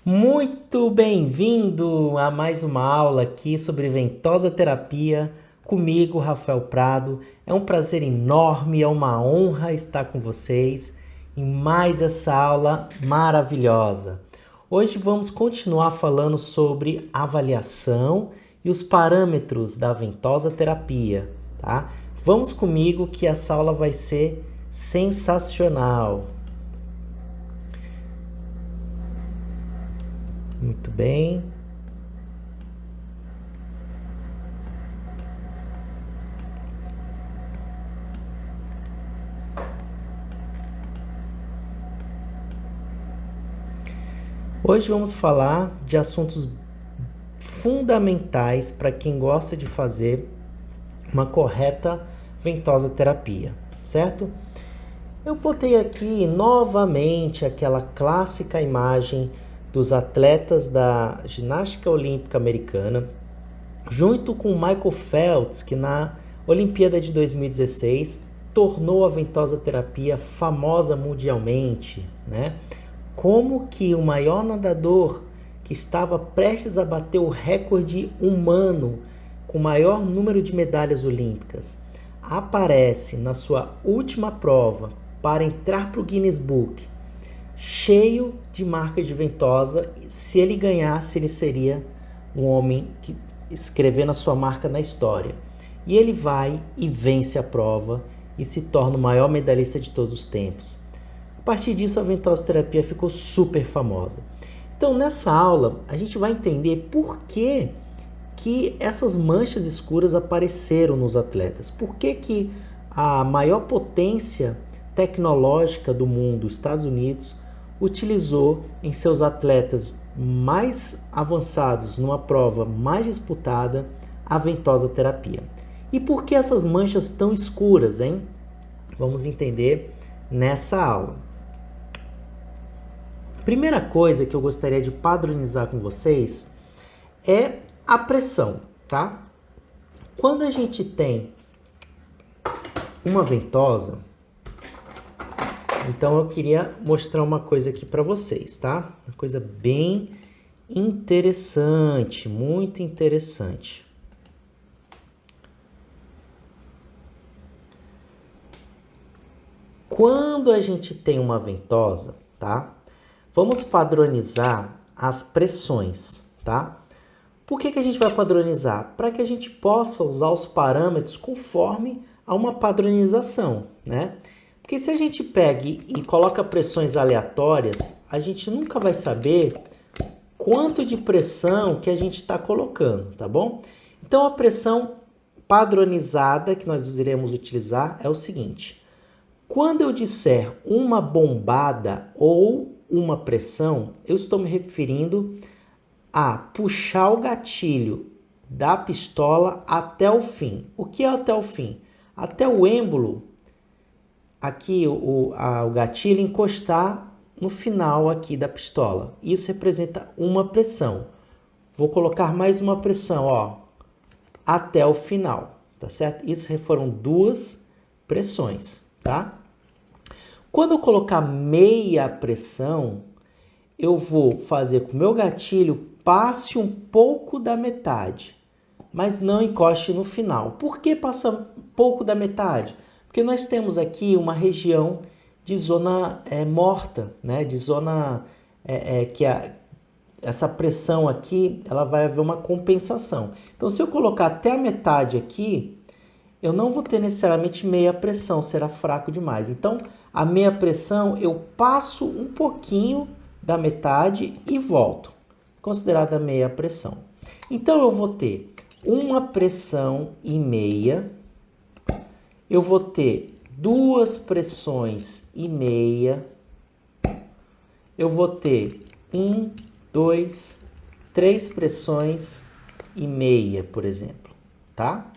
Muito bem-vindo a mais uma aula aqui sobre ventosa terapia comigo, Rafael Prado. É um prazer enorme, é uma honra estar com vocês em mais essa aula maravilhosa. Hoje vamos continuar falando sobre avaliação e os parâmetros da ventosa terapia, tá? Vamos comigo que essa aula vai ser sensacional. Muito bem. Hoje vamos falar de assuntos fundamentais para quem gosta de fazer uma correta ventosa terapia, certo? Eu botei aqui novamente aquela clássica imagem dos atletas da ginástica olímpica americana, junto com o Michael Phelps, que na Olimpíada de 2016 tornou a ventosa terapia famosa mundialmente, né? Como que o maior nadador que estava prestes a bater o recorde humano com o maior número de medalhas olímpicas aparece na sua última prova para entrar para o Guinness Book cheio de marcas de ventosa. Se ele ganhasse, ele seria um homem que escrevendo a sua marca na história. E ele vai e vence a prova e se torna o maior medalhista de todos os tempos. A partir disso, a ventosa terapia ficou super famosa. Então, nessa aula, a gente vai entender por que essas manchas escuras apareceram nos atletas. Por que a maior potência tecnológica do mundo, os Estados Unidos, utilizou em seus atletas mais avançados, numa prova mais disputada, a ventosa terapia. E por que essas manchas tão escuras, hein? Vamos entender nessa aula. Primeira coisa que eu gostaria de padronizar com vocês é a pressão, tá? Quando a gente tem uma ventosa, então eu queria mostrar uma coisa aqui para vocês, tá? Uma coisa bem interessante, muito interessante. Quando a gente tem uma ventosa, tá? Vamos padronizar as pressões, tá? Por que a gente vai padronizar? Para que a gente possa usar os parâmetros conforme a uma padronização, né? Porque se a gente pega e coloca pressões aleatórias, a gente nunca vai saber quanto de pressão que a gente está colocando, tá bom? Então a pressão padronizada que nós iremos utilizar é o seguinte: quando eu disser uma bombada ou uma pressão, eu estou me referindo a puxar o gatilho da pistola até o fim. O que é até o fim? Até o êmbolo, aqui o gatilho encostar no final aqui da pistola. Isso representa uma pressão. Vou colocar mais uma pressão, ó, até o final, tá certo? Isso foram duas pressões, tá? Quando eu colocar meia pressão, eu vou fazer com que o meu gatilho passe um pouco da metade, mas não encoste no final. Por que passa um pouco da metade? Porque nós temos aqui uma região de zona morta, né? De zona essa pressão aqui, ela vai haver uma compensação. Então, se eu colocar até a metade aqui, eu não vou ter necessariamente meia pressão, será fraco demais. Então, a meia pressão, eu passo um pouquinho da metade e volto, considerada meia pressão. Então, eu vou ter uma pressão e meia, eu vou ter duas pressões e meia, eu vou ter 1, 2, 3 pressões e meia, por exemplo, tá?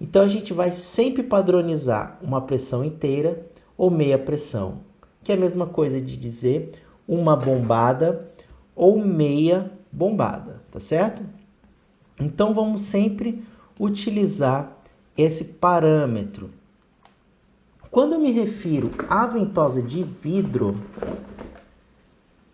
Então, a gente vai sempre padronizar uma pressão inteira ou meia pressão, que é a mesma coisa de dizer uma bombada ou meia bombada, tá certo? Então, vamos sempre utilizar esse parâmetro. Quando eu me refiro à ventosa de vidro,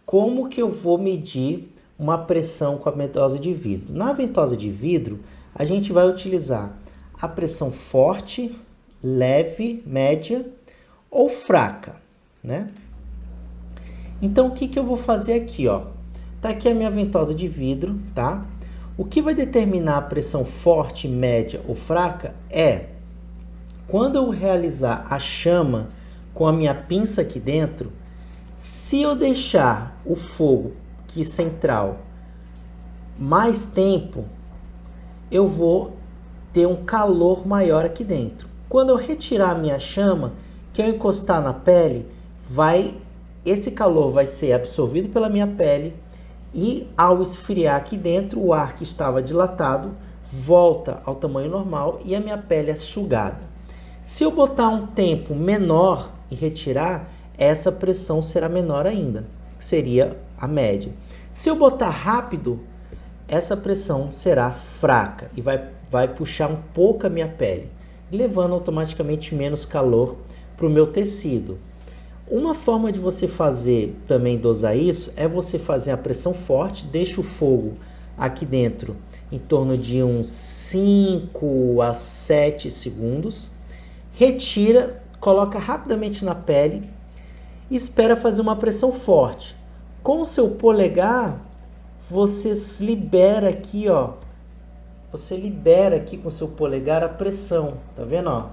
como que eu vou medir uma pressão com a ventosa de vidro? Na ventosa de vidro, a gente vai utilizar a pressão forte, leve, média ou fraca, né? Então, o que que eu vou fazer aqui, ó? Tá aqui a minha ventosa de vidro, tá? O que vai determinar a pressão forte, média ou fraca é quando eu realizar a chama com a minha pinça aqui dentro, se eu deixar o fogo aqui central mais tempo, eu vou ter um calor maior aqui dentro. Quando eu retirar a minha chama, que eu encostar na pele, esse calor vai ser absorvido pela minha pele e ao esfriar aqui dentro, o ar que estava dilatado volta ao tamanho normal e a minha pele é sugada. Se eu botar um tempo menor e retirar, essa pressão será menor ainda, que seria a média. Se eu botar rápido, essa pressão será fraca e vai puxar um pouco a minha pele, levando automaticamente menos calor para o meu tecido. Uma forma de você fazer também dosar isso é você fazer a pressão forte, deixa o fogo aqui dentro em torno de uns 5 a 7 segundos, retira, coloca rapidamente na pele e espera fazer uma pressão forte. Com o seu polegar, você libera aqui, ó. Você libera aqui com o seu polegar a pressão, tá vendo, ó?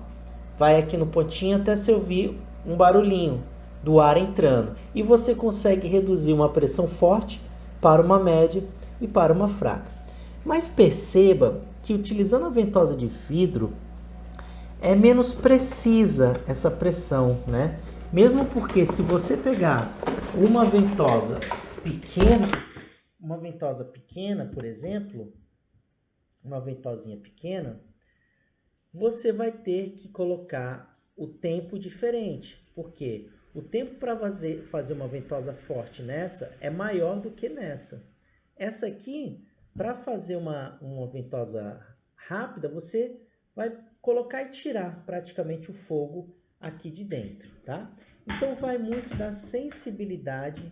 Vai aqui no pontinho até você ouvir um barulhinho do ar entrando. E você consegue reduzir uma pressão forte para uma média e para uma fraca. Mas perceba que utilizando a ventosa de vidro é menos precisa essa pressão, né? Mesmo porque se você pegar uma ventosa pequena, por exemplo, uma ventosinha pequena, você vai ter que colocar o tempo diferente, porque o tempo para fazer uma ventosa forte nessa é maior do que nessa. Essa aqui, para fazer uma ventosa rápida, você vai colocar e tirar praticamente o fogo aqui de dentro, tá? Então vai muito da sensibilidade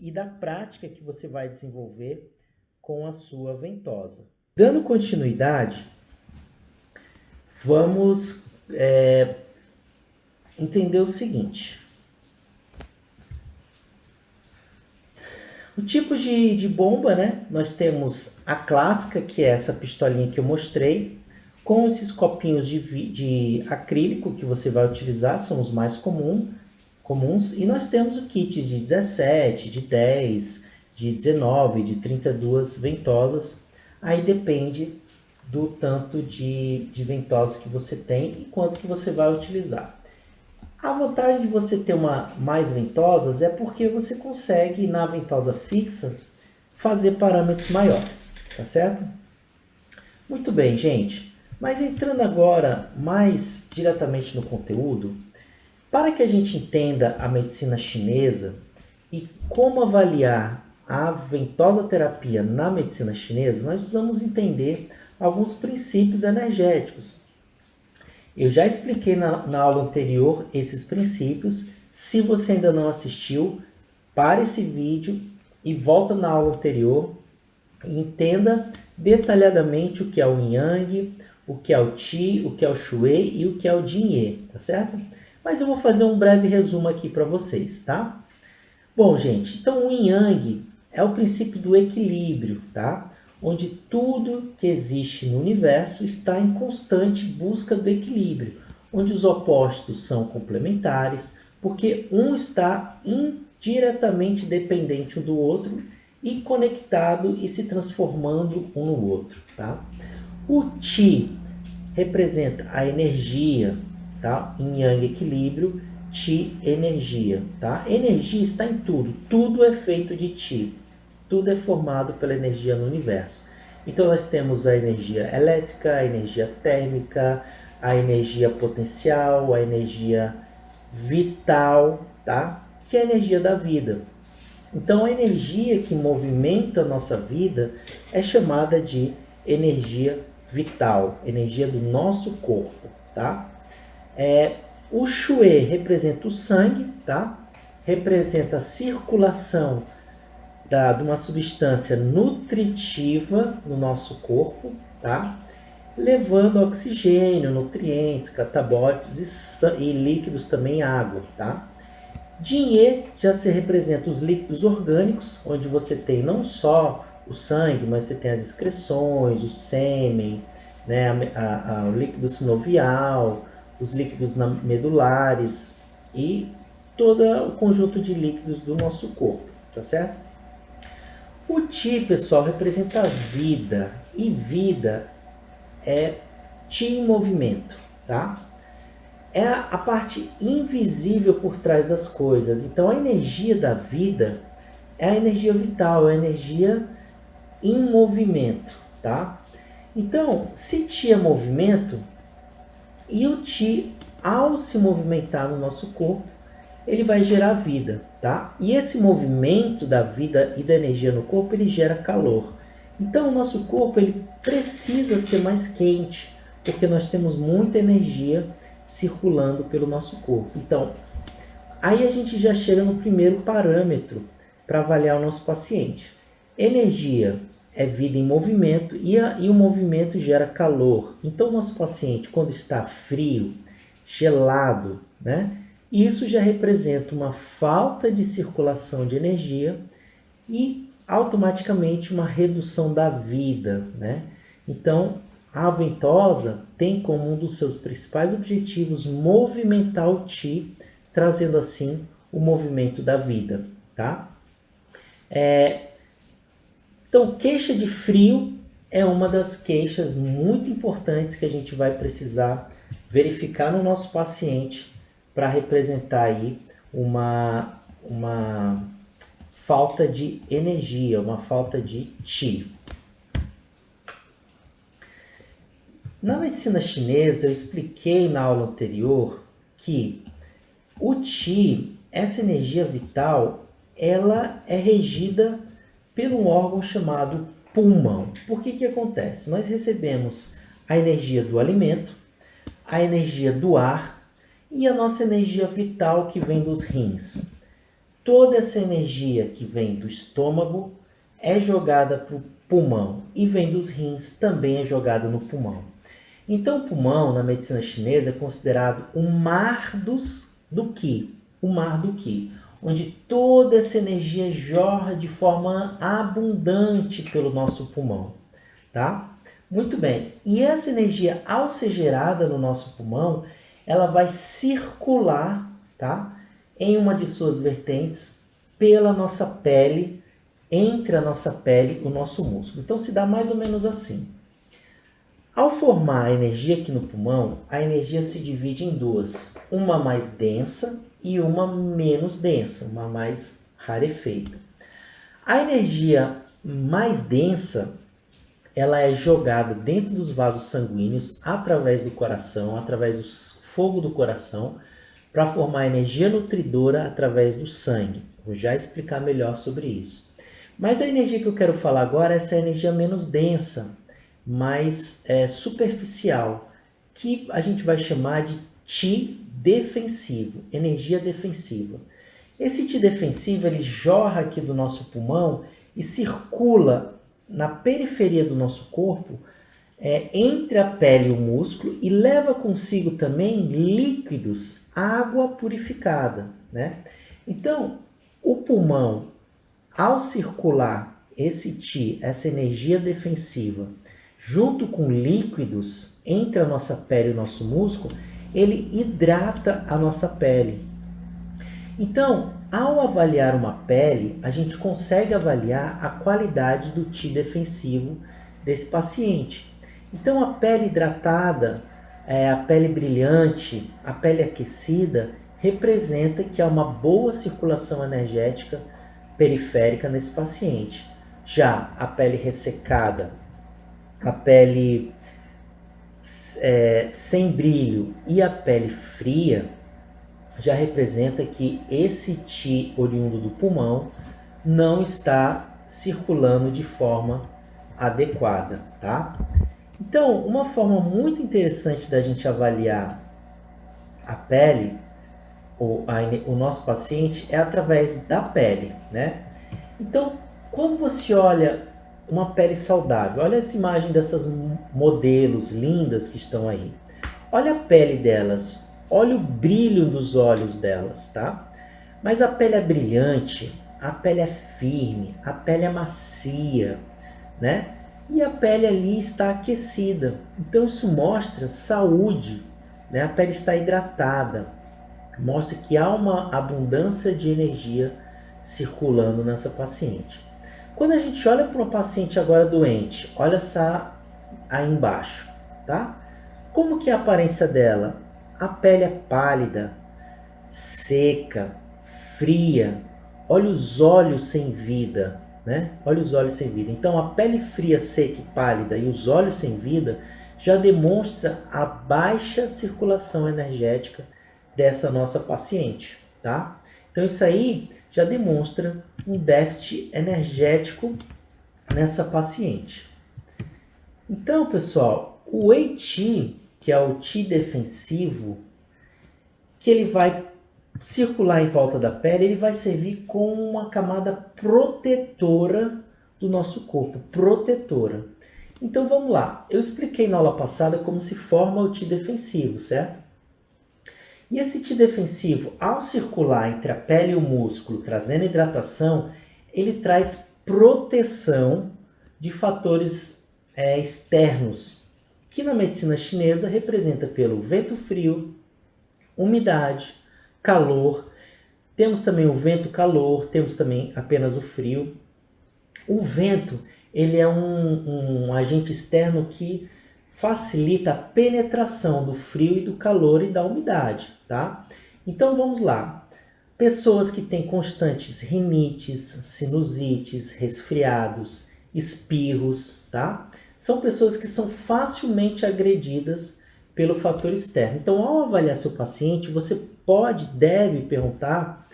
e da prática que você vai desenvolver com a sua ventosa. Dando continuidade, vamos entender o seguinte. O tipo de bomba, né? Nós temos a clássica, que é essa pistolinha que eu mostrei, com esses copinhos de acrílico que você vai utilizar, são os mais comuns. E nós temos o kit de 17, de 10, de 19, de 32 ventosas. Aí depende do tanto de ventosas que você tem e quanto que você vai utilizar. A vantagem de você ter mais ventosas é porque você consegue, na ventosa fixa, fazer parâmetros maiores, tá certo? Muito bem, gente. Mas entrando agora mais diretamente no conteúdo, para que a gente entenda a medicina chinesa e como avaliar a ventosa terapia na medicina chinesa, nós precisamos entender alguns princípios energéticos. Eu já expliquei na aula anterior esses princípios. Se você ainda não assistiu, pare esse vídeo e volta na aula anterior e entenda detalhadamente o que é o Yin Yang, o que é o Qi, o que é o Shui e o que é o Jin-Ye, tá certo? Mas eu vou fazer um breve resumo aqui para vocês, tá? Bom, gente, então o Yin Yang é o princípio do equilíbrio, tá? Onde tudo que existe no universo está em constante busca do equilíbrio, onde os opostos são complementares, porque um está indiretamente dependente um do outro e conectado e se transformando um no outro, tá? O Qi representa a energia, tá? Yin Yang equilíbrio, Qi energia, tá? Energia está em tudo, tudo é feito de Qi. Tudo é formado pela energia no universo. Então nós temos a energia elétrica, a energia térmica, a energia potencial, a energia vital, tá? Que é a energia da vida. Então a energia que movimenta a nossa vida é chamada de energia vital, energia do nosso corpo, tá? O Shui representa o sangue, tá? Representa a circulação de uma substância nutritiva no nosso corpo, tá? Levando oxigênio, nutrientes, catabólicos e líquidos também, água, tá? Dinhe já se representa os líquidos orgânicos, onde você tem não só o sangue, mas você tem as excreções, o sêmen, né, o líquido sinovial, os líquidos medulares e todo o conjunto de líquidos do nosso corpo, tá certo? O Ti, pessoal, representa a vida, e vida é Ti em movimento, tá? É a parte invisível por trás das coisas. Então a energia da vida é a energia vital, é a energia em movimento, tá? Então, se Ti é movimento, e o Ti, ao se movimentar no nosso corpo, ele vai gerar vida, tá? E esse movimento da vida e da energia no corpo, ele gera calor. Então, o nosso corpo, ele precisa ser mais quente, porque nós temos muita energia circulando pelo nosso corpo. Então, aí a gente já chega no primeiro parâmetro para avaliar o nosso paciente. Energia é vida em movimento e o movimento gera calor. Então, o nosso paciente, quando está frio, gelado, né? Isso já representa uma falta de circulação de energia e automaticamente uma redução da vida, né? Então, a ventosa tem como um dos seus principais objetivos movimentar o Ti, trazendo assim o movimento da vida, tá? Então, queixa de frio é uma das queixas muito importantes que a gente vai precisar verificar no nosso paciente para representar aí uma falta de energia, uma falta de Ti. Na medicina chinesa, eu expliquei na aula anterior que o Ti, essa energia vital, ela é regida por um órgão chamado pulmão. Por que acontece? Nós recebemos a energia do alimento, a energia do ar e a nossa energia vital que vem dos rins. Toda essa energia que vem do estômago é jogada para o pulmão e vem dos rins também é jogada no pulmão. Então, o pulmão, na medicina chinesa, é considerado o mar do Qi, o mar do Qi, onde toda essa energia jorra de forma abundante pelo nosso pulmão, tá? Muito bem, e essa energia, ao ser gerada no nosso pulmão, ela vai circular, tá? Em uma de suas vertentes, pela nossa pele, entre a nossa pele e o nosso músculo. Então, se dá mais ou menos assim. Ao formar a energia aqui no pulmão, a energia se divide em duas, uma mais densa e uma menos densa, uma mais rarefeita. A energia mais densa, ela é jogada dentro dos vasos sanguíneos através do coração, através do fogo do coração, para formar energia nutridora através do sangue. Vou já explicar melhor sobre isso. Mas a energia que eu quero falar agora é essa energia menos densa, mais superficial, que a gente vai chamar de Ti defensivo, energia defensiva. Esse Ti defensivo, ele jorra aqui do nosso pulmão e circula na periferia do nosso corpo, entre a pele e o músculo, e leva consigo também líquidos, água purificada, né? Então, o pulmão, ao circular esse Ti, essa energia defensiva, junto com líquidos entre a nossa pele e o nosso músculo, ele hidrata a nossa pele. Então, ao avaliar uma pele, a gente consegue avaliar a qualidade do Ti defensivo desse paciente. Então, a pele hidratada, a pele brilhante, a pele aquecida, representa que há uma boa circulação energética periférica nesse paciente. Já a pele ressecada, a pele sem brilho e a pele fria, já representa que esse Ti oriundo do pulmão não está circulando de forma adequada, tá? Então, uma forma muito interessante da gente avaliar a pele, o nosso paciente, é através da pele, né? Então, Quando você olha uma pele saudável, olha essa imagem dessas modelos lindas que estão aí. Olha a pele delas, olha o brilho dos olhos delas, tá? Mas a pele é brilhante, a pele é firme, a pele é macia, né? E a pele ali está aquecida. Então isso mostra saúde, né? A pele está hidratada, mostra que há uma abundância de energia circulando nessa paciente. Quando a gente olha para uma paciente agora doente, olha só aí embaixo, tá? Como que é a aparência dela? A pele é pálida, seca, fria. Olha os olhos sem vida, né? Olha os olhos sem vida. Então a pele fria, seca e pálida e os olhos sem vida já demonstra a baixa circulação energética dessa nossa paciente, tá? Então isso aí já demonstra um déficit energético nessa paciente. Então, pessoal, o Wei Qi, que é o Qi defensivo, que ele vai circular em volta da pele, ele vai servir como uma camada protetora do nosso corpo, protetora. Então vamos lá, eu expliquei na aula passada como se forma o Qi defensivo, certo? E esse Qi defensivo, ao circular entre a pele e o músculo, trazendo hidratação, ele traz proteção de fatores externos, que na medicina chinesa representa pelo vento frio, umidade, calor. Temos também o vento-calor, temos também apenas o frio. O vento, ele é um agente externo que facilita a penetração do frio e do calor e da umidade, tá? Então vamos lá. Pessoas que têm constantes rinites, sinusites, resfriados, espirros, tá? São pessoas que são facilmente agredidas pelo fator externo. Então, ao avaliar seu paciente, você deve perguntar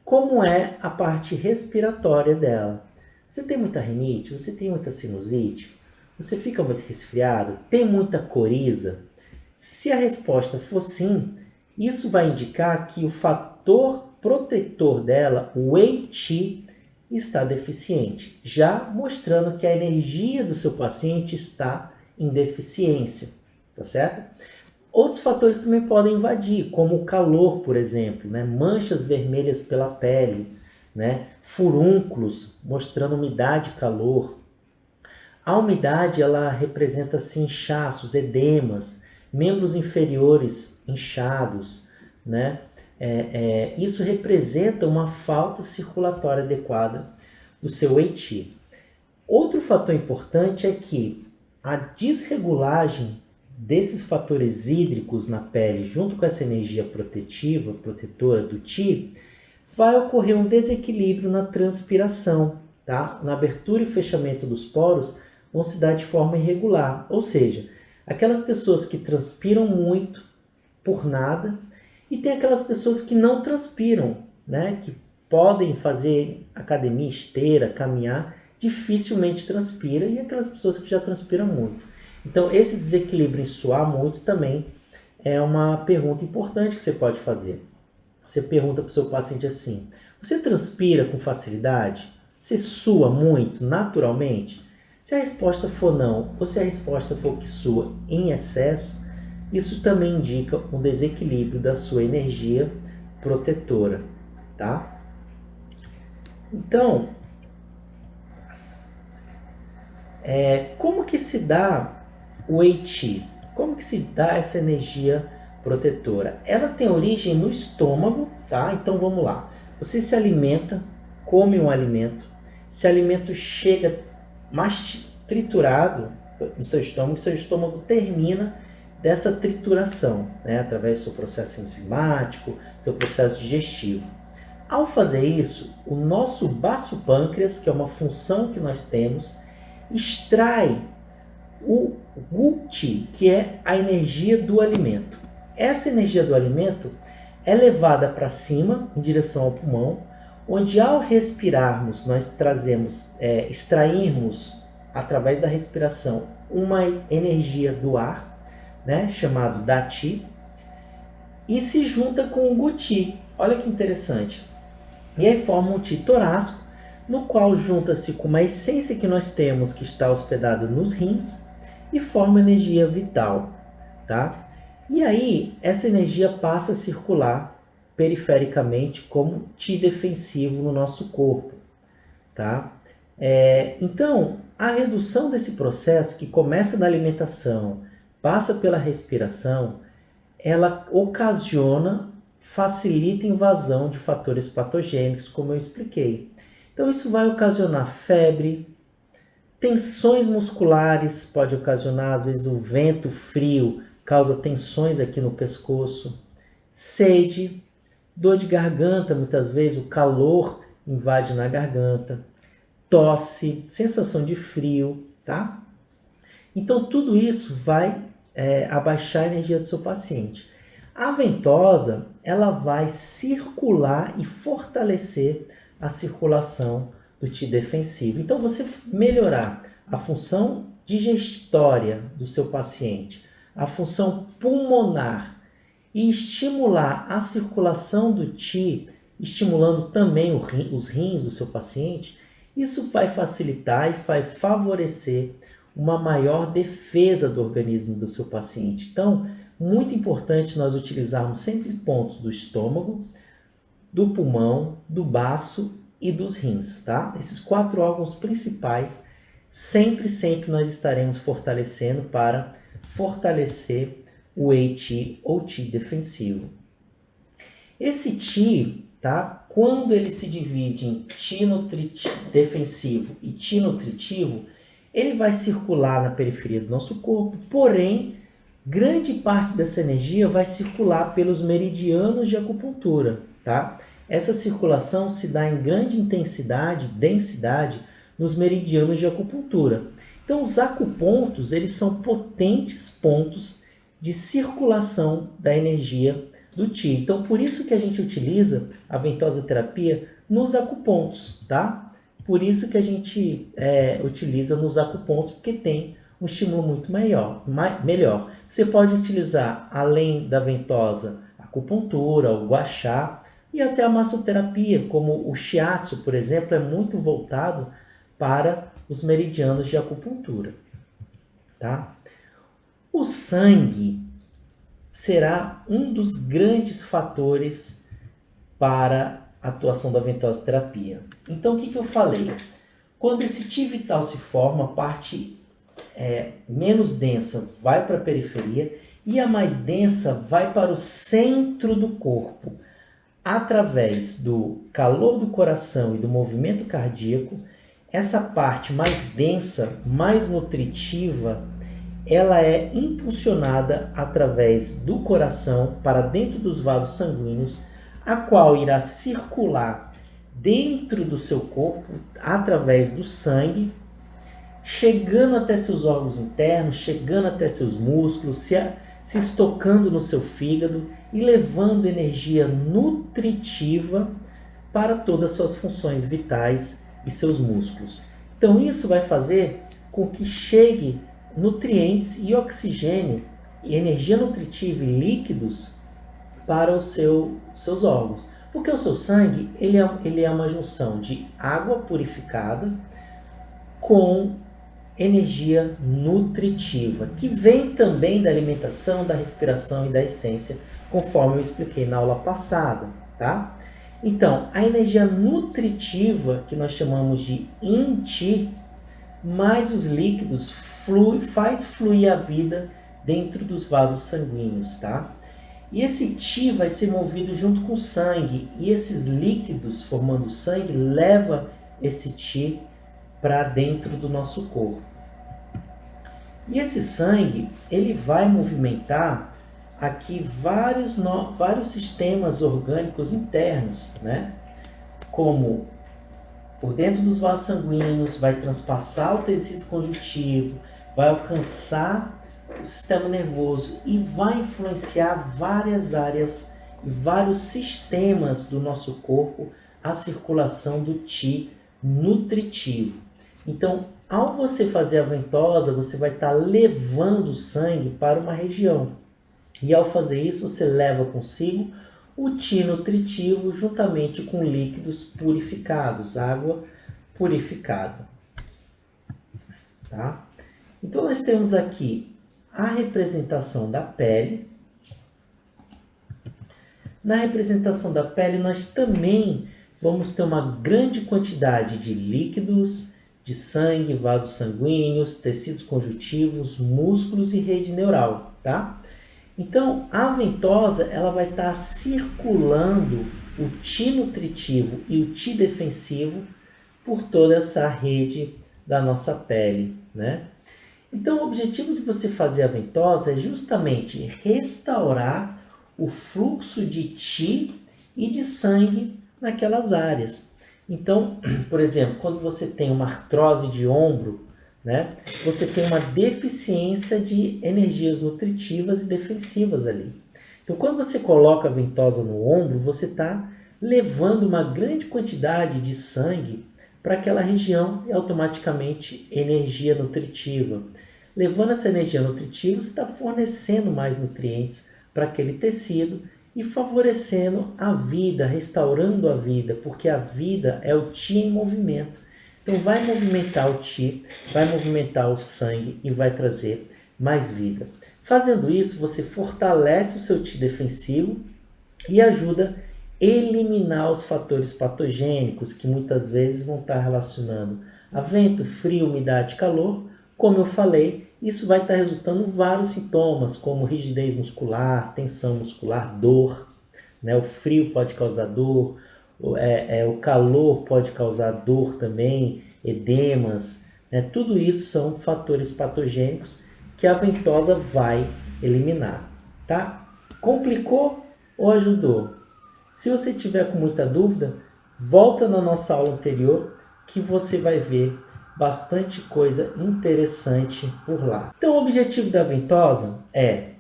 como é a parte respiratória dela. Você tem muita rinite? Você tem muita sinusite? Você fica muito resfriado? Tem muita coriza? Se a resposta for sim, isso vai indicar que o fator protetor dela, o Wei Qi, está deficiente, já mostrando que a energia do seu paciente está em deficiência, tá certo? Outros fatores também podem invadir, como o calor, por exemplo, né? Manchas vermelhas pela pele, né? Furúnculos, mostrando umidade e calor. A umidade, ela representa assim, inchaços, edemas, membros inferiores inchados, né? Isso representa uma falta circulatória adequada do seu Wei Qi. Outro fator importante é que a desregulagem desses fatores hídricos na pele, junto com essa energia protetiva, protetora do Qi, vai ocorrer um desequilíbrio na transpiração, tá? Na abertura e fechamento dos poros vão se dar de forma irregular, ou seja, aquelas pessoas que transpiram muito por nada e tem aquelas pessoas que não transpiram, né? Que podem fazer academia, esteira, caminhar, dificilmente transpira, e aquelas pessoas que já transpiram muito. Então, esse desequilíbrio em suar muito também é uma pergunta importante que você pode fazer. Você pergunta para o seu paciente assim: você transpira com facilidade? Você sua muito, naturalmente? Se a resposta for não, ou se a resposta for que sua em excesso, isso também indica um desequilíbrio da sua energia protetora, tá? Então, como que se dá o Wei Qi? Como que se dá essa energia protetora? Ela tem origem no estômago, tá? Então vamos lá. Você se alimenta, come um alimento, esse alimento chega mais triturado no seu estômago termina dessa trituração, né? Através do seu processo enzimático, seu processo digestivo. Ao fazer isso, o nosso baço pâncreas, que é uma função que nós temos, extrai o Gu Qi, que é a energia do alimento. Essa energia do alimento é levada para cima, em direção ao pulmão, onde ao respirarmos, nós extrairmos, através da respiração, uma energia do ar, né, chamado Da Qi, e se junta com o Gu Qi. Olha que interessante. E aí forma um Qi torácico, no qual junta-se com uma essência que nós temos que está hospedada nos rins e forma energia vital, tá? E aí essa energia passa a circular perifericamente como Qi defensivo no nosso corpo, tá? Então, a redução desse processo que começa na alimentação, passa pela respiração, ela ocasiona, facilita a invasão de fatores patogênicos, como eu expliquei. Então, isso vai ocasionar febre, tensões musculares, pode ocasionar, às vezes, o vento frio causa tensões aqui no pescoço, sede, dor de garganta, muitas vezes o calor invade na garganta, tosse, sensação de frio, tá? Então, tudo isso vai abaixar a energia do seu paciente. A ventosa, ela vai circular e fortalecer a circulação do Qi defensivo. Então, você melhorar a função digestória do seu paciente, a função pulmonar e estimular a circulação do Qi, estimulando também os rins do seu paciente, isso vai facilitar e vai favorecer uma maior defesa do organismo do seu paciente. Então, muito importante nós utilizarmos sempre pontos do estômago, do pulmão, do baço e dos rins, tá? Esses 4 órgãos principais, sempre nós estaremos fortalecendo para fortalecer o Wei-Qi ou Qi defensivo. Esse Qi, tá? Quando ele se divide em Qi defensivo e Qi nutritivo, ele vai circular na periferia do nosso corpo, porém, grande parte dessa energia vai circular pelos meridianos de acupuntura, tá? Essa circulação se dá em grande intensidade, densidade, nos meridianos de acupuntura. Então, os acupontos, eles são potentes pontos de circulação da energia do Qi. Então, por isso que a gente utiliza a ventosa terapia nos acupontos, tá? Por isso que a gente utiliza nos acupontos, porque tem um estímulo muito melhor. Você pode utilizar, além da ventosa, a acupuntura, o gua sha e até a massoterapia, como o shiatsu, por exemplo, é muito voltado para os meridianos de acupuntura, tá? O sangue será um dos grandes fatores para a atuação da ventosa terapia. Então, o que eu falei? Quando esse Qi vital se forma, a parte menos densa vai para a periferia e a mais densa vai para o centro do corpo. Através do calor do coração e do movimento cardíaco, essa parte mais densa, mais nutritiva, ela é impulsionada através do coração para dentro dos vasos sanguíneos, a qual irá circular dentro do seu corpo através do sangue, chegando até seus órgãos internos, chegando até seus músculos, se estocando no seu fígado e levando energia nutritiva para todas as suas funções vitais e seus músculos. Então isso vai fazer com que chegue nutrientes e oxigênio e energia nutritiva e líquidos para os seus órgãos. Porque o seu sangue ele é uma junção de água purificada com energia nutritiva, que vem também da alimentação, da respiração e da essência, conforme eu expliquei na aula passada, tá? Então, a energia nutritiva, que nós chamamos de Yin-Qi, mais os líquidos faz fluir a vida dentro dos vasos sanguíneos, tá? E esse Qi vai ser movido junto com o sangue, e esses líquidos formando sangue leva esse Qi para dentro do nosso corpo. E esse sangue, ele vai movimentar aqui vários sistemas orgânicos internos, né? Como por dentro dos vasos sanguíneos, vai transpassar o tecido conjuntivo, vai alcançar o sistema nervoso e vai influenciar várias áreas e vários sistemas do nosso corpo a circulação do Qi nutritivo. Então, ao você fazer a ventosa, você vai estar levando o sangue para uma região. E ao fazer isso, você leva consigo o Qi nutritivo juntamente com líquidos purificados, água purificado. Tá? Então, nós temos aqui a representação da pele. Na representação da pele, nós também vamos ter uma grande quantidade de líquidos, de sangue, vasos sanguíneos, tecidos conjuntivos, músculos e rede neural. Tá? Então, a ventosa ela vai estar circulando o Ti nutritivo e o Ti defensivo por toda essa rede da nossa pele, né? Então, o objetivo de você fazer a ventosa é justamente restaurar o fluxo de Ti e de sangue naquelas áreas. Então, por exemplo, quando você tem uma artrose de ombro, né, você tem uma deficiência de energias nutritivas e defensivas ali. Então, quando você coloca a ventosa no ombro, você está levando uma grande quantidade de sangue para aquela região e automaticamente energia nutritiva. Levando essa energia nutritiva, você está fornecendo mais nutrientes para aquele tecido e favorecendo a vida, restaurando a vida, porque a vida é o Ti em movimento. Então vai movimentar o Ti, vai movimentar o sangue e vai trazer mais vida. Fazendo isso, você fortalece o seu Ti defensivo e ajuda a eliminar os fatores patogênicos que muitas vezes vão estar relacionando a vento, frio, umidade e calor. Como eu falei, isso vai estar resultando em vários sintomas, como rigidez muscular, tensão muscular, dor. Né? O frio pode causar dor, o calor pode causar dor também, edemas. Né? Tudo isso são fatores patogênicos que a ventosa vai eliminar. Tá? Complicou ou ajudou? Se você tiver com muita dúvida, volta na nossa aula anterior que você vai ver bastante coisa interessante por lá. Então, o objetivo da ventosa é,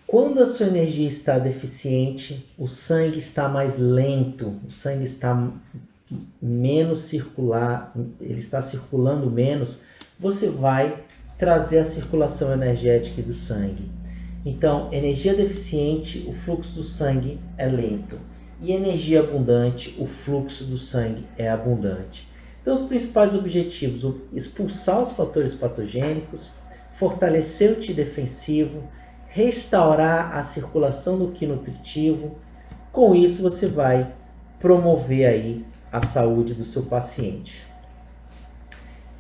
quando a sua energia está deficiente, o sangue está mais lento, o sangue está menos circular, ele está circulando menos, você vai trazer a circulação energética do sangue. Então, energia deficiente, o fluxo do sangue é lento. E energia abundante, o fluxo do sangue é abundante. Então, os principais objetivos: expulsar os fatores patogênicos, fortalecer o Ti defensivo, restaurar a circulação do Qi nutritivo. Com isso, você vai promover aí a saúde do seu paciente.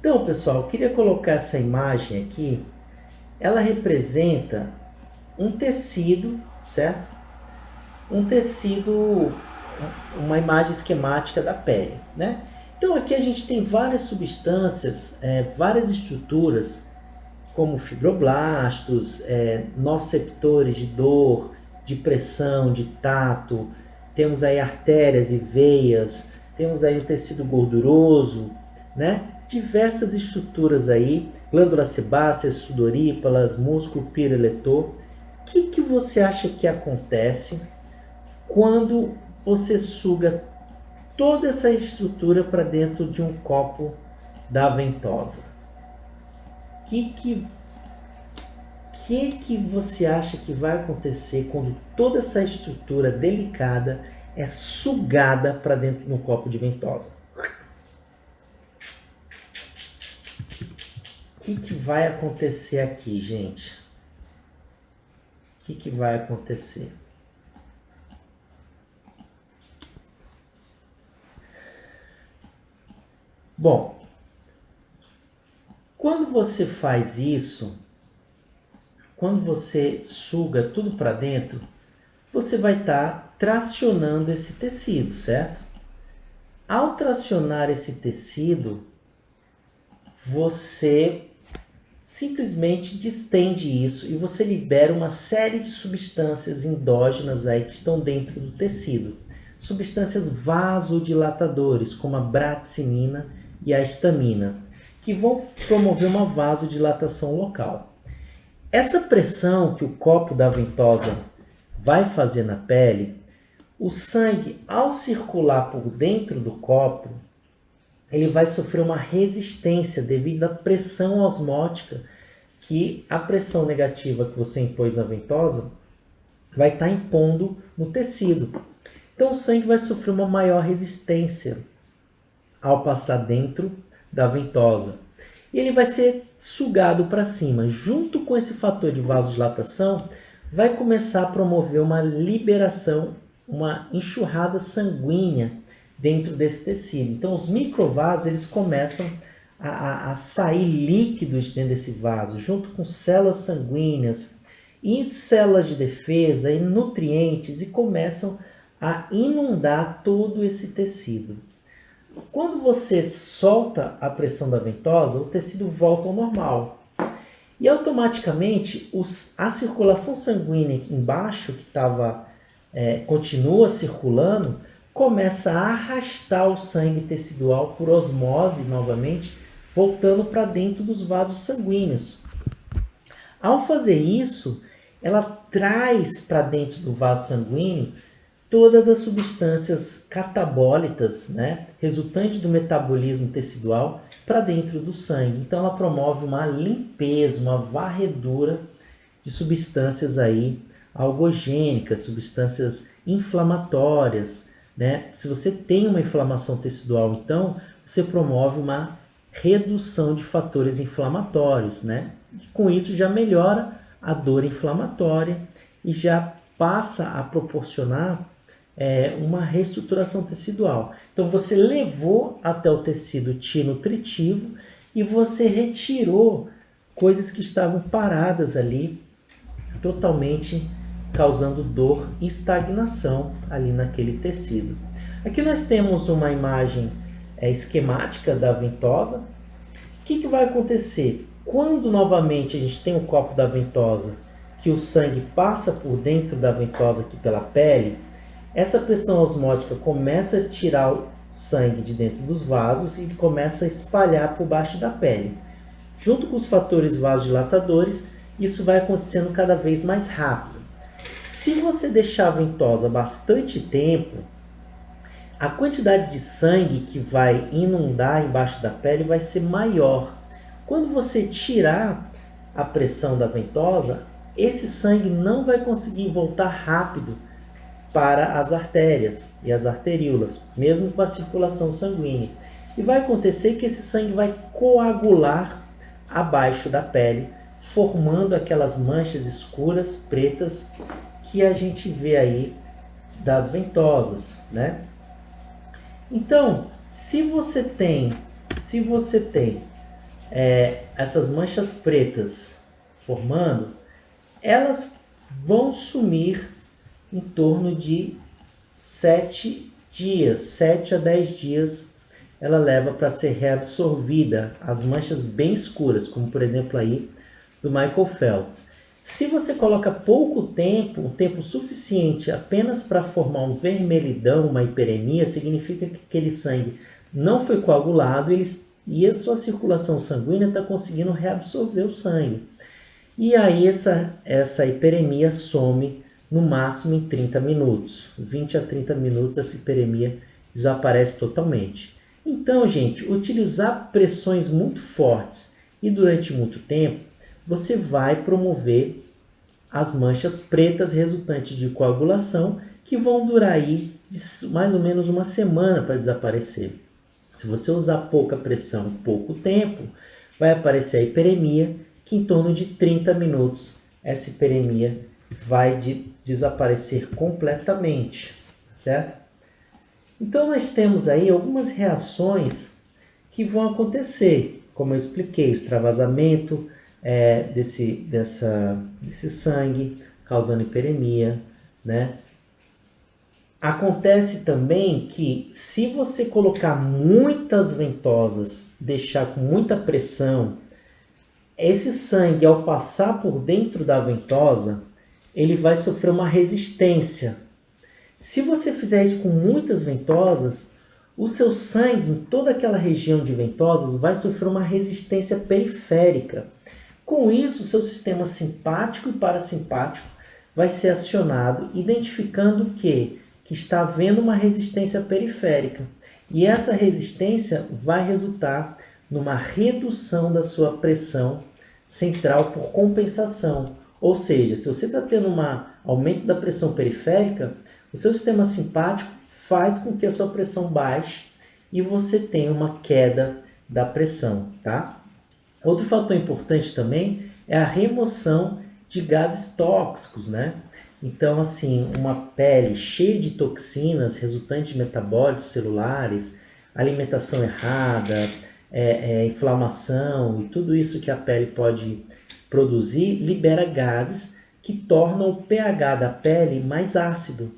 Então, pessoal, eu queria colocar essa imagem aqui. Ela representa um tecido, certo? Um tecido, uma imagem esquemática da pele, né? Então aqui a gente tem várias substâncias, várias estruturas, como fibroblastos, nociceptores de dor, de pressão, de tato, temos aí artérias e veias, temos aí o tecido gorduroso, né? Diversas estruturas aí, glândulas sebáceas, sudoríparas, músculo piroeleitor. O que você acha que acontece quando você suga toda essa estrutura para dentro de um copo da ventosa? Que você acha que vai acontecer quando toda essa estrutura delicada é sugada para dentro de um copo de ventosa? O que vai acontecer aqui, gente? O que vai acontecer? Bom, quando você faz isso, quando você suga tudo para dentro, você vai estar tracionando esse tecido, certo? Ao tracionar esse tecido, você simplesmente distende isso e você libera uma série de substâncias endógenas aí que estão dentro do tecido. Substâncias vasodilatadoras, como a braticinina e a histamina, que vão promover uma vasodilatação local. Essa pressão que o copo da ventosa vai fazer na pele, o sangue, ao circular por dentro do copo, ele vai sofrer uma resistência devido à pressão osmótica, que a pressão negativa que você impôs na ventosa vai estar impondo no tecido. Então o sangue vai sofrer uma maior resistência ao passar dentro da ventosa. E ele vai ser sugado para cima. Junto com esse fator de vasodilatação, vai começar a promover uma liberação, uma enxurrada sanguínea dentro desse tecido. Então, os microvasos eles começam a sair líquidos dentro desse vaso, junto com células sanguíneas e células de defesa e nutrientes, e começam a inundar todo esse tecido. Quando você solta a pressão da ventosa, o tecido volta ao normal. E automaticamente a circulação sanguínea aqui embaixo, que continua circulando, começa a arrastar o sangue tecidual por osmose novamente, voltando para dentro dos vasos sanguíneos. Ao fazer isso, ela traz para dentro do vaso sanguíneo todas as substâncias catabólitas, né, resultantes do metabolismo tecidual, para dentro do sangue. Então ela promove uma limpeza, uma varredura de substâncias aí algogênicas, substâncias inflamatórias, né? Se você tem uma inflamação tecidual, então você promove uma redução de fatores inflamatórios, né? E com isso já melhora a dor inflamatória e já passa a proporcionar uma reestruturação tecidual. Então você levou até o tecido T nutritivo e você retirou coisas que estavam paradas ali, totalmente causando dor e estagnação ali naquele tecido. Aqui nós temos uma imagem esquemática da ventosa. O que vai acontecer? Quando novamente a gente tem o copo da ventosa, que o sangue passa por dentro da ventosa aqui pela pele, essa pressão osmótica começa a tirar o sangue de dentro dos vasos e começa a espalhar por baixo da pele. Junto com os fatores vasodilatadores, isso vai acontecendo cada vez mais rápido. Se você deixar a ventosa bastante tempo, a quantidade de sangue que vai inundar embaixo da pele vai ser maior. Quando você tirar a pressão da ventosa, esse sangue não vai conseguir voltar rápido para as artérias e as arteríolas, mesmo com a circulação sanguínea. E vai acontecer que esse sangue vai coagular abaixo da pele, formando aquelas manchas escuras, pretas, que a gente vê aí das ventosas, né? Então, se você tem essas manchas pretas formando, elas vão sumir em torno de 7 a 10 dias ela leva para ser reabsorvida, as manchas bem escuras, como por exemplo aí do Michael Phelps. Se você coloca pouco tempo, um tempo suficiente apenas para formar um vermelhidão, uma hiperemia, significa que aquele sangue não foi coagulado e a sua circulação sanguínea está conseguindo reabsorver o sangue. E aí essa hiperemia some no máximo em 30 minutos. 20 a 30 minutos essa hiperemia desaparece totalmente. Então, gente, utilizar pressões muito fortes e durante muito tempo, você vai promover as manchas pretas resultantes de coagulação, que vão durar aí mais ou menos uma semana para desaparecer. Se você usar pouca pressão, pouco tempo, vai aparecer a hiperemia, que em torno de 30 minutos essa hiperemia vai desaparecer completamente, certo? Então nós temos aí algumas reações que vão acontecer, como eu expliquei, o extravasamento desse sangue, causando hiperemia, né? Acontece também que se você colocar muitas ventosas, deixar com muita pressão, esse sangue ao passar por dentro da ventosa, ele vai sofrer uma resistência. Se você fizer isso com muitas ventosas, o seu sangue em toda aquela região de ventosas vai sofrer uma resistência periférica. Com isso, o seu sistema simpático e parasimpático vai ser acionado, identificando que está havendo uma resistência periférica. E essa resistência vai resultar numa redução da sua pressão central por compensação. Ou seja, se você está tendo um aumento da pressão periférica, o seu sistema simpático faz com que a sua pressão baixe e você tem uma queda da pressão, tá? Outro fator importante também é a remoção de gases tóxicos, né? Então, assim, uma pele cheia de toxinas resultantes de metabólitos celulares, alimentação errada, inflamação e tudo isso que a pele pode produzir, libera gases que tornam o pH da pele mais ácido.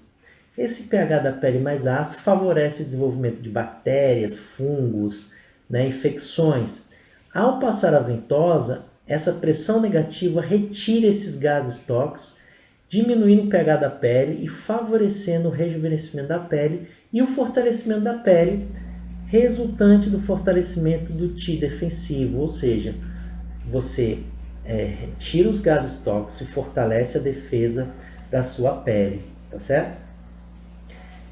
Esse pH da pele mais ácido favorece o desenvolvimento de bactérias, fungos, né, infecções. Ao passar a ventosa, essa pressão negativa retira esses gases tóxicos, diminuindo o pH da pele e favorecendo o rejuvenescimento da pele e o fortalecimento da pele, resultante do fortalecimento do T defensivo, ou seja, você tira os gases tóxicos e fortalece a defesa da sua pele, tá certo?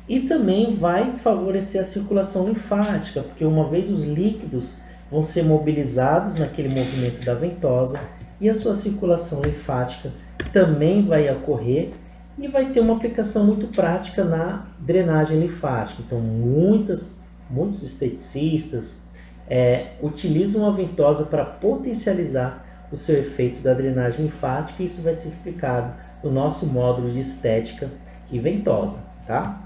E também vai favorecer a circulação linfática, porque uma vez os líquidos vão ser mobilizados naquele movimento da ventosa e a sua circulação linfática também vai ocorrer e vai ter uma aplicação muito prática na drenagem linfática. Então, muitos esteticistas utilizam a ventosa para potencializar o seu efeito da drenagem linfática, e isso vai ser explicado no nosso módulo de estética e ventosa, tá?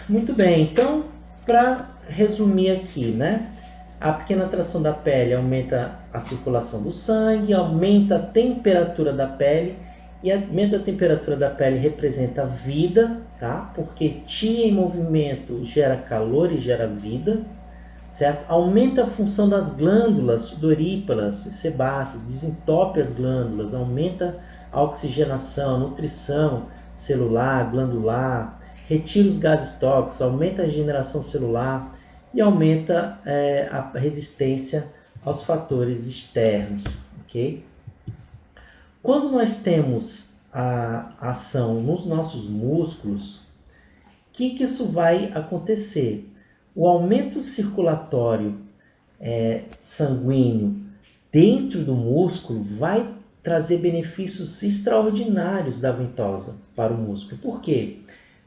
Muito bem, então, para resumir aqui, né? A pequena tração da pele aumenta a circulação do sangue, aumenta a temperatura da pele, e aumento da temperatura da pele representa vida, tá? Porque Ti em movimento gera calor e gera vida, certo? Aumenta a função das glândulas sudoríparas e sebáceas, desentope as glândulas, aumenta a oxigenação, a nutrição celular, glandular, retira os gases tóxicos, aumenta a regeneração celular e aumenta a resistência aos fatores externos, ok? Quando nós temos a ação nos nossos músculos, o que isso vai acontecer? O aumento circulatório sanguíneo dentro do músculo vai trazer benefícios extraordinários da ventosa para o músculo. Por quê?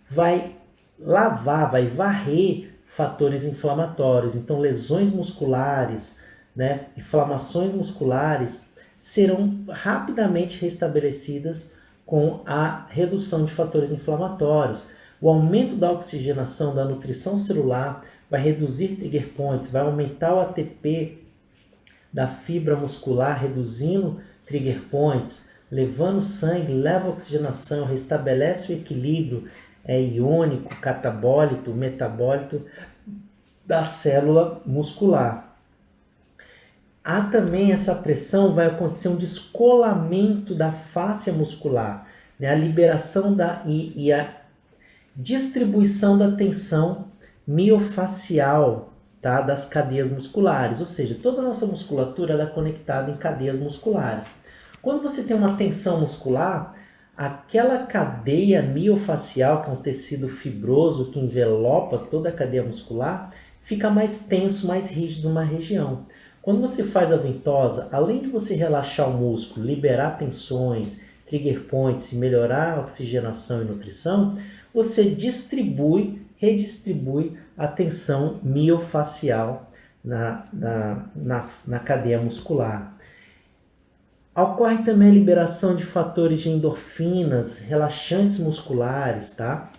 Vai lavar, vai varrer fatores inflamatórios. Então, lesões musculares, né, inflamações musculares serão rapidamente restabelecidas com a redução de fatores inflamatórios. O aumento da oxigenação, da nutrição celular, vai reduzir trigger points, vai aumentar o ATP da fibra muscular, reduzindo trigger points, levando sangue, leva oxigenação, restabelece o equilíbrio iônico, catabólito, metabólito da célula muscular. Há também essa pressão, vai acontecer um descolamento da fáscia muscular, né? A liberação e a distribuição da tensão miofacial, tá? Das cadeias musculares, ou seja, toda a nossa musculatura é conectada em cadeias musculares. Quando você tem uma tensão muscular, aquela cadeia miofacial, que é um tecido fibroso que envelopa toda a cadeia muscular, fica mais tenso, mais rígido numa região. Quando você faz a ventosa, além de você relaxar o músculo, liberar tensões, trigger points e melhorar a oxigenação e nutrição, você redistribui a tensão miofacial na cadeia muscular. Ocorre também a liberação de fatores de endorfinas, relaxantes musculares, tá?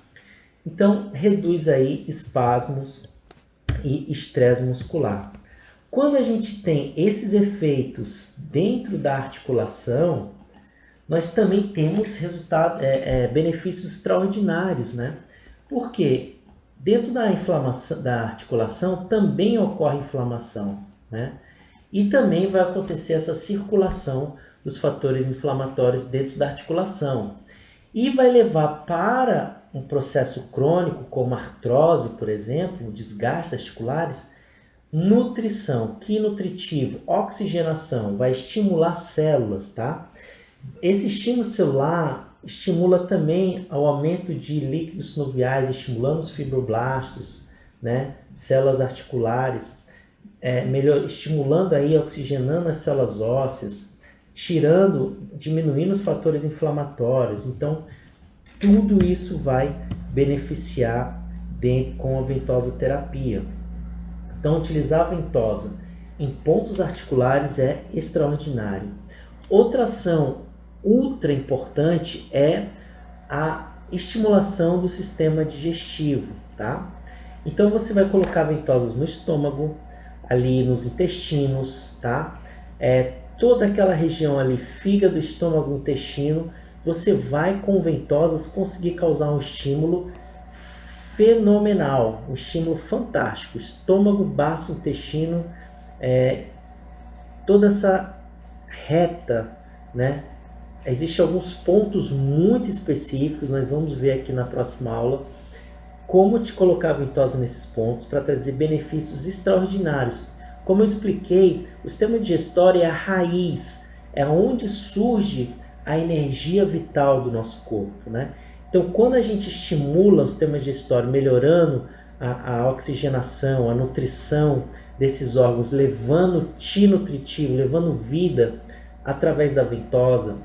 Então, reduz aí espasmos e estresse muscular. Quando a gente tem esses efeitos dentro da articulação, nós também temos benefícios extraordinários, né? Porque dentro da inflamação da articulação também ocorre inflamação, né? E também vai acontecer essa circulação dos fatores inflamatórios dentro da articulação. E vai levar para um processo crônico, como artrose, por exemplo, desgastes articulares, nutrição. Que nutritivo? Oxigenação, vai estimular células, tá? Esse estímulo celular estimula também o aumento de líquidos sinoviais, estimulando os fibroblastos, né? Células articulares, estimulando aí, oxigenando as células ósseas, diminuindo os fatores inflamatórios. Então, tudo isso vai beneficiar com a ventosa terapia. Então, utilizar a ventosa em pontos articulares é extraordinário. Outra ação ultra importante é a estimulação do sistema digestivo, tá? Então você vai colocar ventosas no estômago, ali nos intestinos, tá? Toda aquela região ali, fígado, estômago, intestino, você vai com ventosas conseguir causar um estímulo fenomenal, um estímulo fantástico. Estômago, baço, intestino, toda essa reta, né? Existem alguns pontos muito específicos, nós vamos ver aqui na próxima aula como te colocar a ventosa nesses pontos para trazer benefícios extraordinários. Como eu expliquei, o sistema digestório é a raiz, é onde surge a energia vital do nosso corpo, né? Então, quando a gente estimula o sistema digestório, melhorando a oxigenação, a nutrição desses órgãos, levando ti nutritivo, levando vida através da ventosa,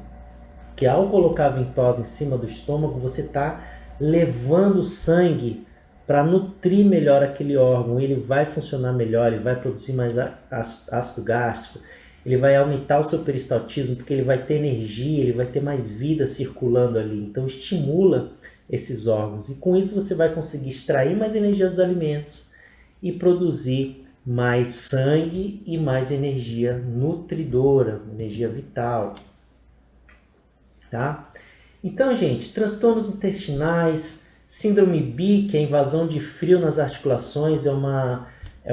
que ao colocar a ventosa em cima do estômago, você está levando sangue para nutrir melhor aquele órgão, ele vai funcionar melhor, ele vai produzir mais ácido gástrico, ele vai aumentar o seu peristaltismo, porque ele vai ter energia, ele vai ter mais vida circulando ali. Então estimula esses órgãos e com isso você vai conseguir extrair mais energia dos alimentos e produzir mais sangue e mais energia nutridora, energia vital. Tá? Então, gente, transtornos intestinais, síndrome BI, que é a invasão de frio nas articulações, é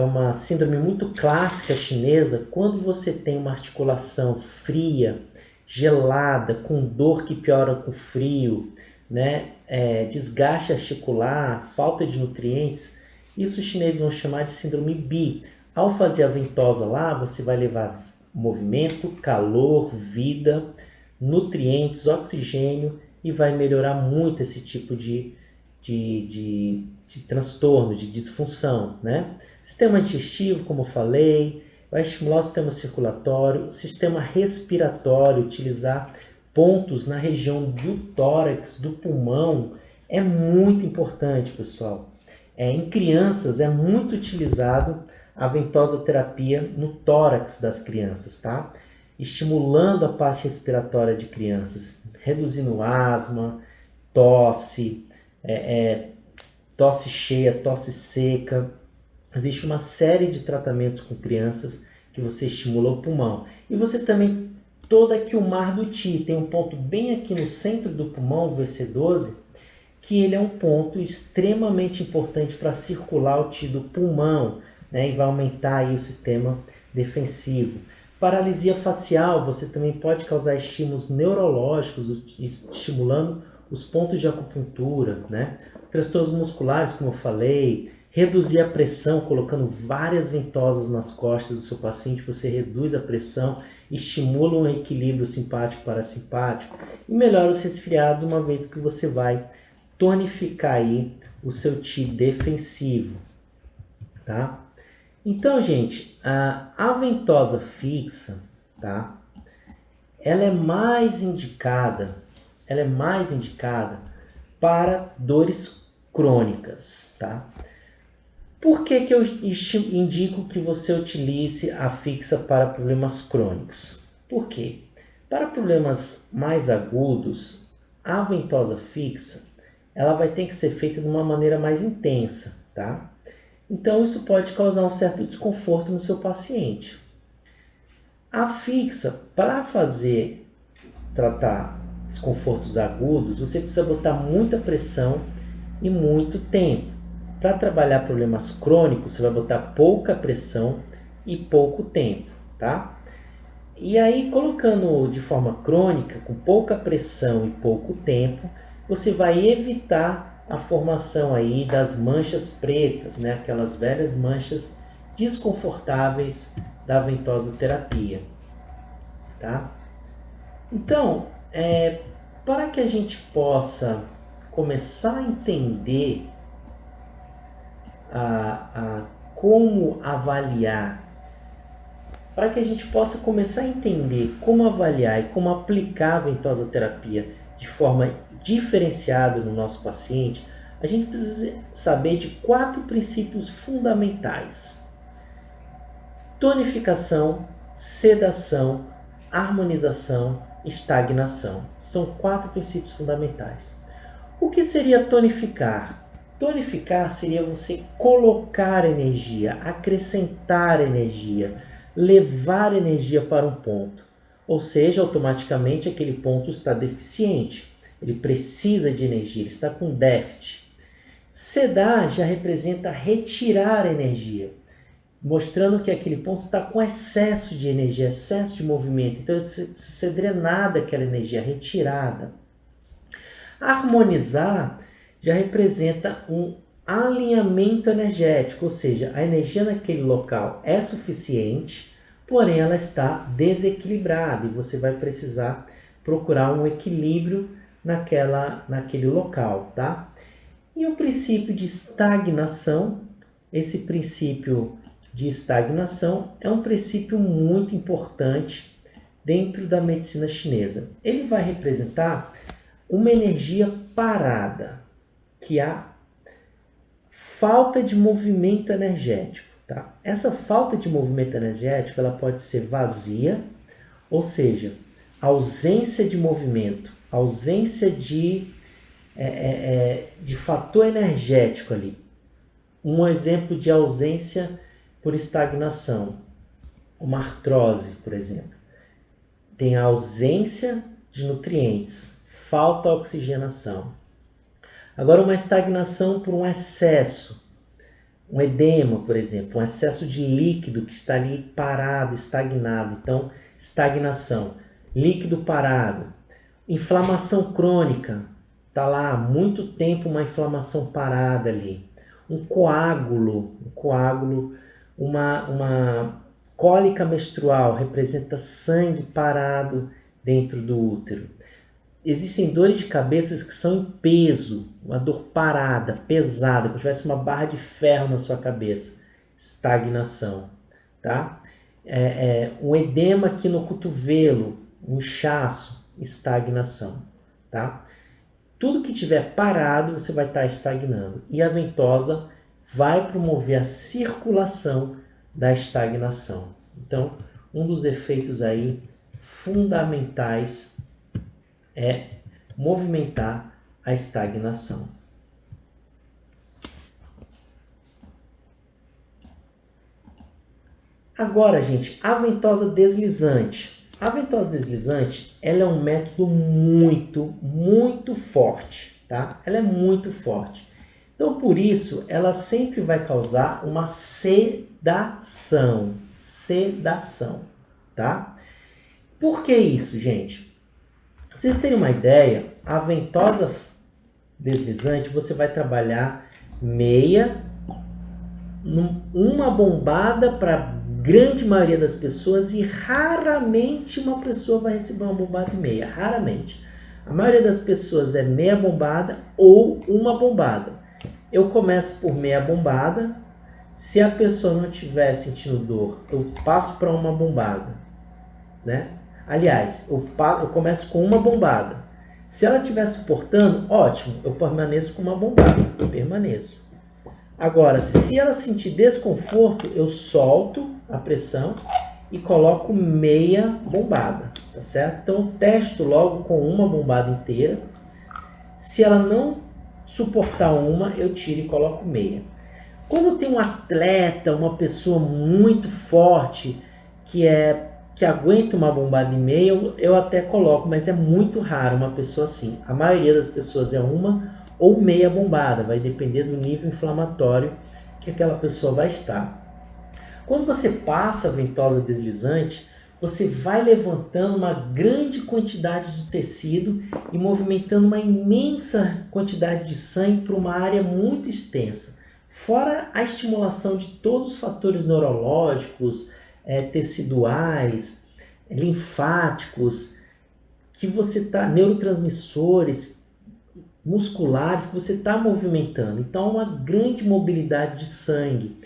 uma síndrome muito clássica chinesa. Quando você tem uma articulação fria, gelada, com dor que piora com frio, né? Desgaste articular, falta de nutrientes, isso os chineses vão chamar de síndrome BI. Ao fazer a ventosa lá, você vai levar movimento, calor, vida, nutrientes, oxigênio e vai melhorar muito esse tipo de transtorno, de disfunção, né? Sistema digestivo, como eu falei, vai estimular o sistema circulatório, sistema respiratório, utilizar pontos na região do tórax, do pulmão, é muito importante, pessoal. Em crianças é muito utilizado a ventosa terapia no tórax das crianças, tá? Estimulando a parte respiratória de crianças, reduzindo asma, tosse, tosse cheia, tosse seca. Existe uma série de tratamentos com crianças que você estimula o pulmão. E você também, todo aqui o mar do Ti, tem um ponto bem aqui no centro do pulmão, o VC12, que ele é um ponto extremamente importante para circular o Ti do pulmão, né, e vai aumentar aí o sistema defensivo. Paralisia facial, você também pode causar estímulos neurológicos, estimulando os pontos de acupuntura, né? Transtornos musculares, como eu falei, reduzir a pressão, colocando várias ventosas nas costas do seu paciente, você reduz a pressão, estimula um equilíbrio simpático-parasimpático e melhora os resfriados, uma vez que você vai tonificar aí o seu Ti defensivo, tá? Então, gente, a ventosa fixa, tá? Ela é mais indicada para dores crônicas, tá? Por que eu indico que você utilize a fixa para problemas crônicos? Por quê? Para problemas mais agudos, a ventosa fixa, ela vai ter que ser feita de uma maneira mais intensa, tá? Então, isso pode causar um certo desconforto no seu paciente. A fixa, para tratar desconfortos agudos, você precisa botar muita pressão e muito tempo. Para trabalhar problemas crônicos, você vai botar pouca pressão e pouco tempo, tá? E aí, colocando de forma crônica, com pouca pressão e pouco tempo, você vai evitar a formação aí das manchas pretas, né? Aquelas velhas manchas desconfortáveis da ventosa terapia, tá? Então, para que a gente possa começar a entender como avaliar para que a gente possa começar a entender como avaliar e como aplicar a ventosa terapia de forma diferenciada no nosso paciente, a gente precisa saber de 4 princípios fundamentais: tonificação, sedação, harmonização, estagnação. São 4 princípios fundamentais. O que seria tonificar? Tonificar seria você colocar energia, acrescentar energia, levar energia para um ponto. Ou seja, automaticamente aquele ponto está deficiente. Ele precisa de energia, ele está com déficit. Sedar já representa retirar energia, mostrando que aquele ponto está com excesso de energia, excesso de movimento. Então, ser drenada aquela energia, retirada. Harmonizar já representa um alinhamento energético, ou seja, a energia naquele local é suficiente, porém ela está desequilibrada e você vai precisar procurar um equilíbrio naquele local, tá? E o princípio de estagnação, esse princípio de estagnação é um princípio muito importante dentro da medicina chinesa. Ele vai representar uma energia parada, que há falta de movimento energético. Tá? Essa falta de movimento energético ela pode ser vazia, ou seja, ausência de movimento, ausência de fator energético ali. Um exemplo de ausência por estagnação, uma artrose, por exemplo. Tem a ausência de nutrientes, falta oxigenação. Agora, uma estagnação por um excesso, um edema, por exemplo, um excesso de líquido que está ali parado, estagnado. Então, estagnação, líquido parado. Inflamação crônica, está lá há muito tempo uma inflamação parada ali. Um coágulo, uma cólica menstrual, representa sangue parado dentro do útero. Existem dores de cabeça que são em peso, uma dor parada, pesada, como se tivesse uma barra de ferro na sua cabeça. Estagnação. Tá? Um edema aqui no cotovelo, um inchaço, estagnação. Tá? Tudo que estiver parado, você vai estar estagnando. E a ventosa vai promover a circulação da estagnação. Então, um dos efeitos aí fundamentais é movimentar a estagnação. Agora, gente, a ventosa deslizante. A ventosa deslizante, ela é um método muito forte, tá? Ela é muito forte. Então, por isso, ela sempre vai causar uma sedação, tá? Por que isso, gente? Pra vocês terem uma ideia, a ventosa deslizante, você vai trabalhar meia, uma bombada para grande maioria das pessoas e raramente uma pessoa vai receber uma bombada e meia, raramente. A maioria das pessoas é meia bombada ou uma bombada. Eu começo por meia bombada, se a pessoa não estiver sentindo dor, eu passo para uma bombada, né? Aliás, eu começo com uma bombada. Se ela estiver suportando, ótimo, eu permaneço com uma bombada, permaneço. Agora, se ela sentir desconforto, eu solto a pressão e coloco meia bombada, tá certo? Então, eu testo logo com uma bombada inteira. Se ela não suportar uma, eu tiro e coloco meia. Quando tem um atleta, uma pessoa muito forte, que aguenta uma bombada e meia, eu até coloco, mas é muito raro uma pessoa assim. A maioria das pessoas é uma ou meia bombada, vai depender do nível inflamatório que aquela pessoa vai estar. Quando você passa a ventosa deslizante, você vai levantando uma grande quantidade de tecido e movimentando uma imensa quantidade de sangue para uma área muito extensa. Fora a estimulação de todos os fatores neurológicos, teciduais, linfáticos, que você está, neurotransmissores, musculares, que você está movimentando. Então, uma grande mobilidade de sangue.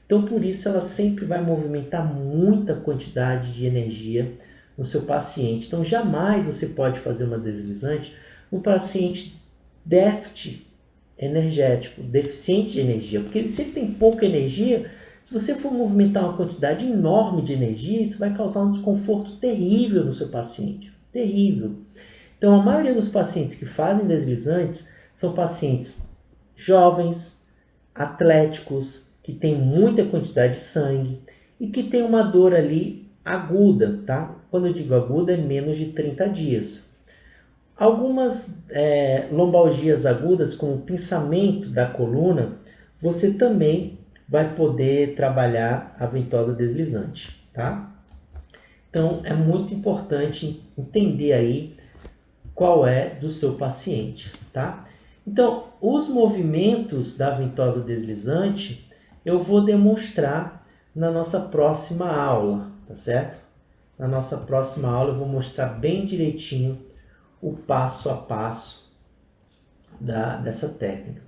Então, por isso, ela sempre vai movimentar muita quantidade de energia no seu paciente. Então, jamais você pode fazer uma deslizante no paciente déficit energético, deficiente de energia, porque ele sempre tem pouca energia. Se você for movimentar uma quantidade enorme de energia, isso vai causar um desconforto terrível no seu paciente. Terrível. Então, a maioria dos pacientes que fazem deslizantes são pacientes jovens, atléticos, que têm muita quantidade de sangue e que têm uma dor ali aguda, tá? Quando eu digo aguda, é menos de 30 dias. Algumas lombalgias agudas, como o pinçamento da coluna, você também vai poder trabalhar a ventosa deslizante, tá? Então, é muito importante entender aí qual é do seu paciente, tá? Então, os movimentos da ventosa deslizante eu vou demonstrar na nossa próxima aula, tá certo? Na nossa próxima aula eu vou mostrar bem direitinho o passo a passo dessa técnica.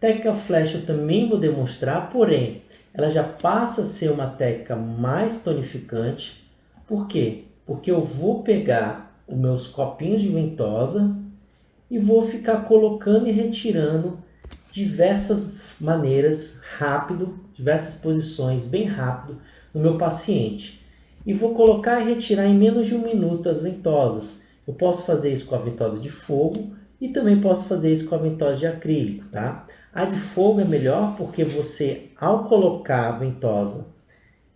Técnica flash eu também vou demonstrar, porém, ela já passa a ser uma técnica mais tonificante. Por quê? Porque eu vou pegar os meus copinhos de ventosa e vou ficar colocando e retirando diversas maneiras, rápido, diversas posições, bem rápido, no meu paciente. E vou colocar e retirar em menos de 1 minuto as ventosas. Eu posso fazer isso com a ventosa de fogo e também posso fazer isso com a ventosa de acrílico, tá? A de fogo é melhor porque você, ao colocar a ventosa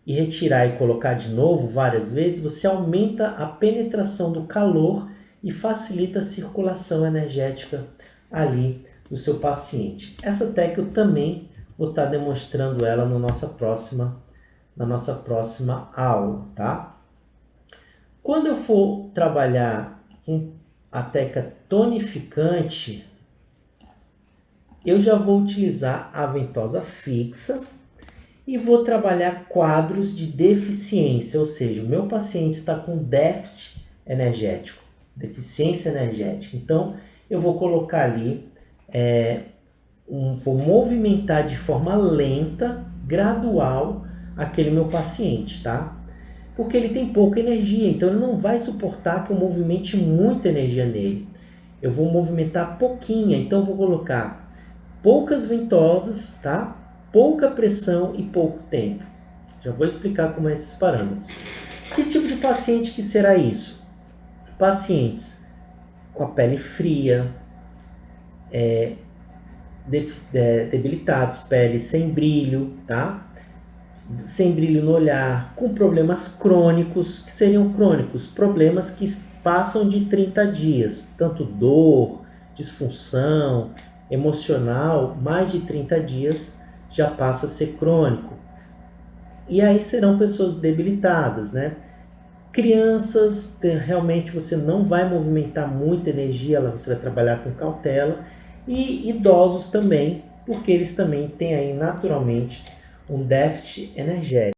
e retirar e colocar de novo várias vezes, você aumenta a penetração do calor e facilita a circulação energética ali do seu paciente. Essa técnica eu também vou estar demonstrando ela na nossa próxima aula, tá? Quando eu for trabalhar com a técnica tonificante, eu já vou utilizar a ventosa fixa e vou trabalhar quadros de deficiência, ou seja, o meu paciente está com déficit energético, deficiência energética. Então, eu vou colocar ali, vou movimentar de forma lenta, gradual, aquele meu paciente, tá? Porque ele tem pouca energia, então ele não vai suportar que eu movimente muita energia nele. Eu vou movimentar pouquinha, então eu vou colocar poucas ventosas, tá? Pouca pressão e pouco tempo. Já vou explicar como é esses parâmetros. Que tipo de paciente que será isso? Pacientes com a pele fria, debilitados, pele sem brilho, tá? Sem brilho no olhar, com problemas crônicos. Que seriam crônicos? Problemas que passam de 30 dias, tanto dor, disfunção, emocional, mais de 30 dias já passa a ser crônico. E aí serão pessoas debilitadas, né? Crianças, realmente você não vai movimentar muita energia, você vai trabalhar com cautela. E idosos também, porque eles também têm aí naturalmente um déficit energético.